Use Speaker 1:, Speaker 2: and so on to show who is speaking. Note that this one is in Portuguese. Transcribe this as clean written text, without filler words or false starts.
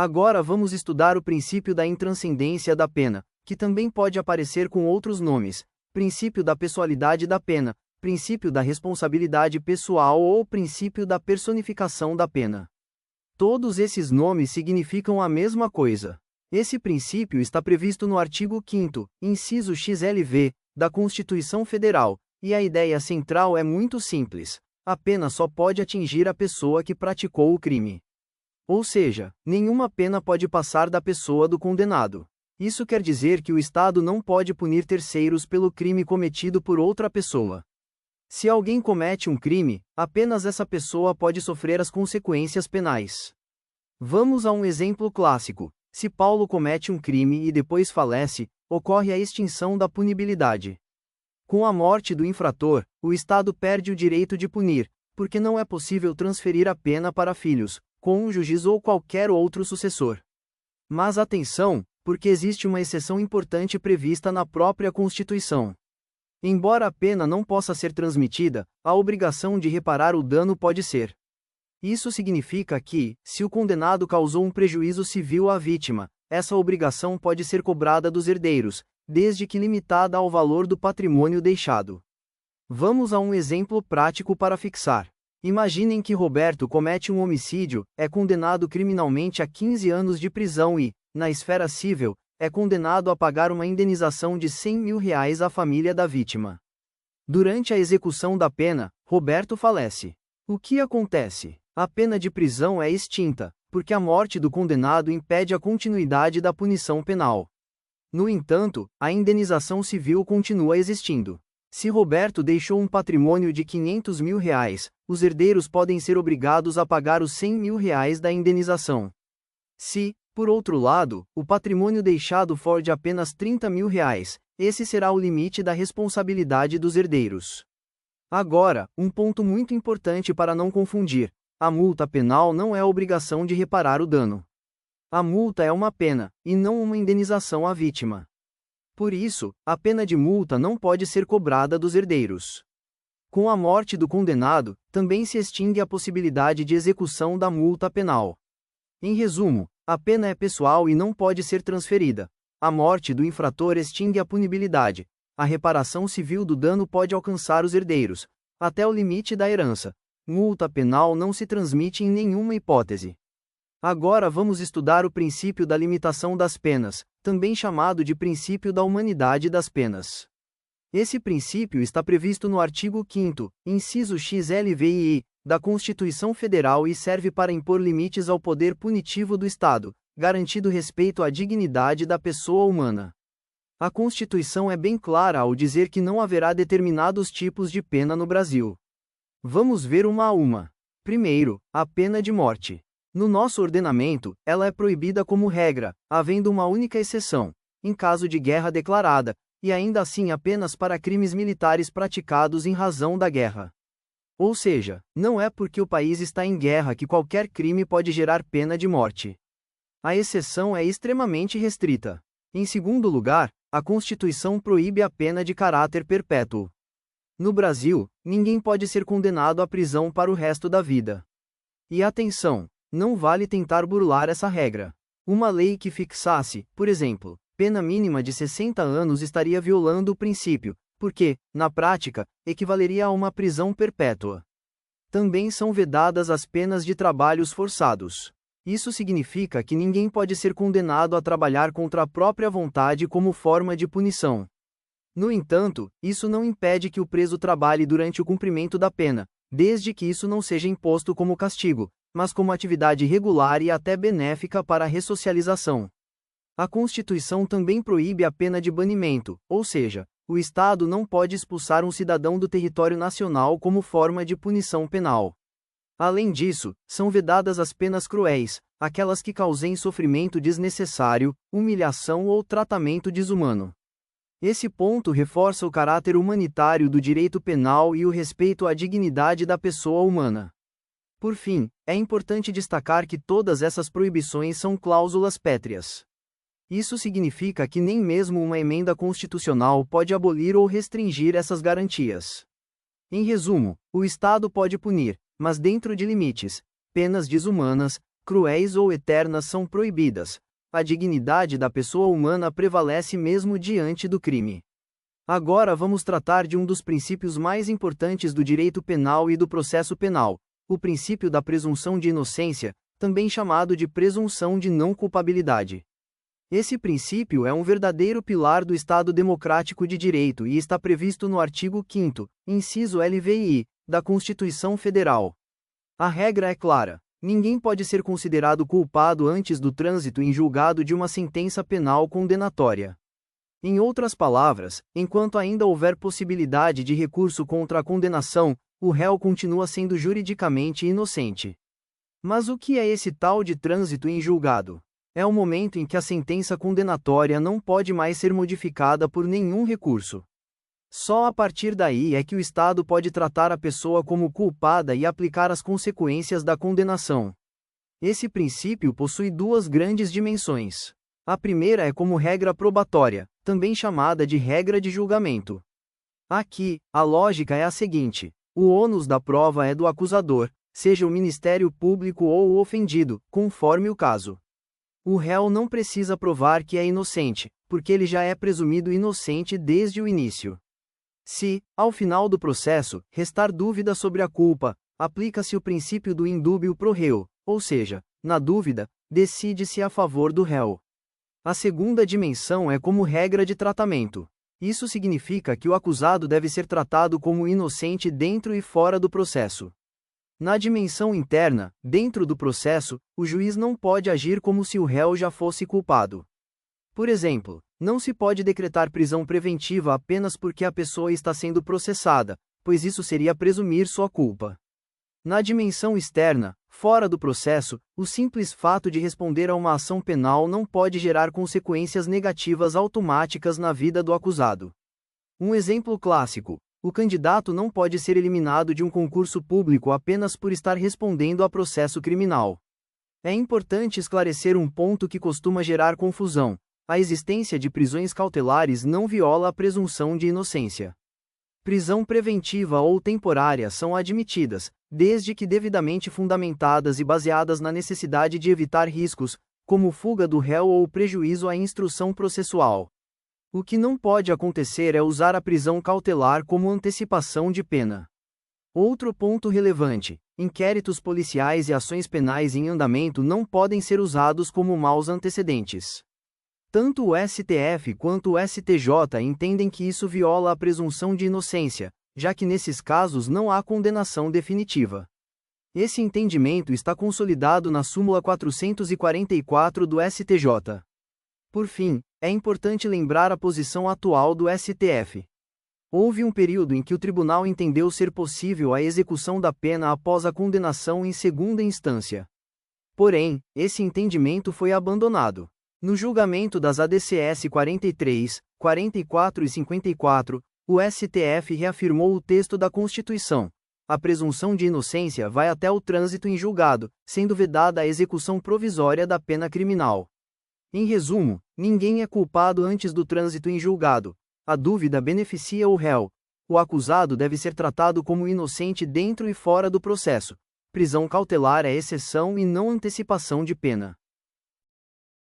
Speaker 1: Agora vamos estudar o princípio da intranscendência da pena, que também pode aparecer com outros nomes: princípio da pessoalidade da pena, princípio da responsabilidade pessoal ou princípio da personificação da pena. Todos esses nomes significam a mesma coisa. Esse princípio está previsto no artigo 5º, inciso XLV, da Constituição Federal, e a ideia central é muito simples: a pena só pode atingir a pessoa que praticou o crime. Ou seja, nenhuma pena pode passar da pessoa do condenado. Isso quer dizer que o Estado não pode punir terceiros pelo crime cometido por outra pessoa. Se alguém comete um crime, apenas essa pessoa pode sofrer as consequências penais. Vamos a um exemplo clássico: se Paulo comete um crime e depois falece, ocorre a extinção da punibilidade. Com a morte do infrator, o Estado perde o direito de punir, porque não é possível transferir a pena para filhos, cônjuges ou qualquer outro sucessor. Mas atenção, porque existe uma exceção importante prevista na própria Constituição. Embora a pena não possa ser transmitida, a obrigação de reparar o dano pode ser. Isso significa que, se o condenado causou um prejuízo civil à vítima, essa obrigação pode ser cobrada dos herdeiros, desde que limitada ao valor do patrimônio deixado. Vamos a um exemplo prático para fixar. Imaginem que Roberto comete um homicídio, é condenado criminalmente a 15 anos de prisão e, na esfera civil, é condenado a pagar uma indenização de R$100 mil à família da vítima. Durante a execução da pena, Roberto falece. O que acontece? A pena de prisão é extinta, porque a morte do condenado impede a continuidade da punição penal. No entanto, a indenização civil continua existindo. Se Roberto deixou um patrimônio de R$500 mil, os herdeiros podem ser obrigados a pagar os R$100 mil da indenização. Se, por outro lado, o patrimônio deixado for de apenas R$30 mil, esse será o limite da responsabilidade dos herdeiros. Agora, um ponto muito importante para não confundir: a multa penal não é a obrigação de reparar o dano. A multa é uma pena, e não uma indenização à vítima. Por isso, a pena de multa não pode ser cobrada dos herdeiros. Com a morte do condenado, também se extingue a possibilidade de execução da multa penal. Em resumo, a pena é pessoal e não pode ser transferida. A morte do infrator extingue a punibilidade. A reparação civil do dano pode alcançar os herdeiros, até o limite da herança. Multa penal não se transmite em nenhuma hipótese. Agora vamos estudar o princípio da limitação das penas, também chamado de princípio da humanidade das penas. Esse princípio está previsto no artigo 5º, inciso XLVII, da Constituição Federal e serve para impor limites ao poder punitivo do Estado, garantido respeito à dignidade da pessoa humana. A Constituição é bem clara ao dizer que não haverá determinados tipos de pena no Brasil. Vamos ver uma a uma. Primeiro, a pena de morte. No nosso ordenamento, ela é proibida como regra, havendo uma única exceção, em caso de guerra declarada, e ainda assim apenas para crimes militares praticados em razão da guerra. Ou seja, não é porque o país está em guerra que qualquer crime pode gerar pena de morte. A exceção é extremamente restrita. Em segundo lugar, a Constituição proíbe a pena de caráter perpétuo. No Brasil, ninguém pode ser condenado à prisão para o resto da vida. E atenção! Não vale tentar burlar essa regra. Uma lei que fixasse, por exemplo, pena mínima de 60 anos estaria violando o princípio, porque, na prática, equivaleria a uma prisão perpétua. Também são vedadas as penas de trabalhos forçados. Isso significa que ninguém pode ser condenado a trabalhar contra a própria vontade como forma de punição. No entanto, isso não impede que o preso trabalhe durante o cumprimento da pena, desde que isso não seja imposto como castigo, mas como atividade regular e até benéfica para a ressocialização. A Constituição também proíbe a pena de banimento, ou seja, o Estado não pode expulsar um cidadão do território nacional como forma de punição penal. Além disso, são vedadas as penas cruéis, aquelas que causem sofrimento desnecessário, humilhação ou tratamento desumano. Esse ponto reforça o caráter humanitário do direito penal e o respeito à dignidade da pessoa humana. Por fim, é importante destacar que todas essas proibições são cláusulas pétreas. Isso significa que nem mesmo uma emenda constitucional pode abolir ou restringir essas garantias. Em resumo, o Estado pode punir, mas dentro de limites, penas desumanas, cruéis ou eternas são proibidas. A dignidade da pessoa humana prevalece mesmo diante do crime. Agora vamos tratar de um dos princípios mais importantes do direito penal e do processo penal, o princípio da presunção de inocência, também chamado de presunção de não culpabilidade. Esse princípio é um verdadeiro pilar do Estado democrático de direito e está previsto no artigo 5º, inciso LVI, da Constituição Federal. A regra é clara: ninguém pode ser considerado culpado antes do trânsito em julgado de uma sentença penal condenatória. Em outras palavras, enquanto ainda houver possibilidade de recurso contra a condenação, o réu continua sendo juridicamente inocente. Mas o que é esse tal de trânsito em julgado? É o momento em que a sentença condenatória não pode mais ser modificada por nenhum recurso. Só a partir daí é que o Estado pode tratar a pessoa como culpada e aplicar as consequências da condenação. Esse princípio possui duas grandes dimensões. A primeira é como regra probatória, também chamada de regra de julgamento. Aqui, a lógica é a seguinte: o ônus da prova é do acusador, seja o Ministério Público ou o ofendido, conforme o caso. O réu não precisa provar que é inocente, porque ele já é presumido inocente desde o início. Se, ao final do processo, restar dúvida sobre a culpa, aplica-se o princípio do indúbio pro reo, ou seja, na dúvida, decide-se a favor do réu. A segunda dimensão é como regra de tratamento. Isso significa que o acusado deve ser tratado como inocente dentro e fora do processo. Na dimensão interna, dentro do processo, o juiz não pode agir como se o réu já fosse culpado. Por exemplo, não se pode decretar prisão preventiva apenas porque a pessoa está sendo processada, pois isso seria presumir sua culpa. Na dimensão externa, fora do processo, o simples fato de responder a uma ação penal não pode gerar consequências negativas automáticas na vida do acusado. Um exemplo clássico: o candidato não pode ser eliminado de um concurso público apenas por estar respondendo a processo criminal. É importante esclarecer um ponto que costuma gerar confusão: a existência de prisões cautelares não viola a presunção de inocência. Prisão preventiva ou temporária são admitidas, desde que devidamente fundamentadas e baseadas na necessidade de evitar riscos, como fuga do réu ou prejuízo à instrução processual. O que não pode acontecer é usar a prisão cautelar como antecipação de pena. Outro ponto relevante: inquéritos policiais e ações penais em andamento não podem ser usados como maus antecedentes. Tanto o STF quanto o STJ entendem que isso viola a presunção de inocência, já que nesses casos não há condenação definitiva. Esse entendimento está consolidado na súmula 444 do STJ. Por fim, é importante lembrar a posição atual do STF. Houve um período em que o tribunal entendeu ser possível a execução da pena após a condenação em segunda instância. Porém, esse entendimento foi abandonado. No julgamento das ADCS 43, 44 e 54, o STF reafirmou o texto da Constituição. A presunção de inocência vai até o trânsito em julgado, sendo vedada a execução provisória da pena criminal. Em resumo, ninguém é culpado antes do trânsito em julgado. A dúvida beneficia o réu. O acusado deve ser tratado como inocente dentro e fora do processo. Prisão cautelar é exceção e não antecipação de pena.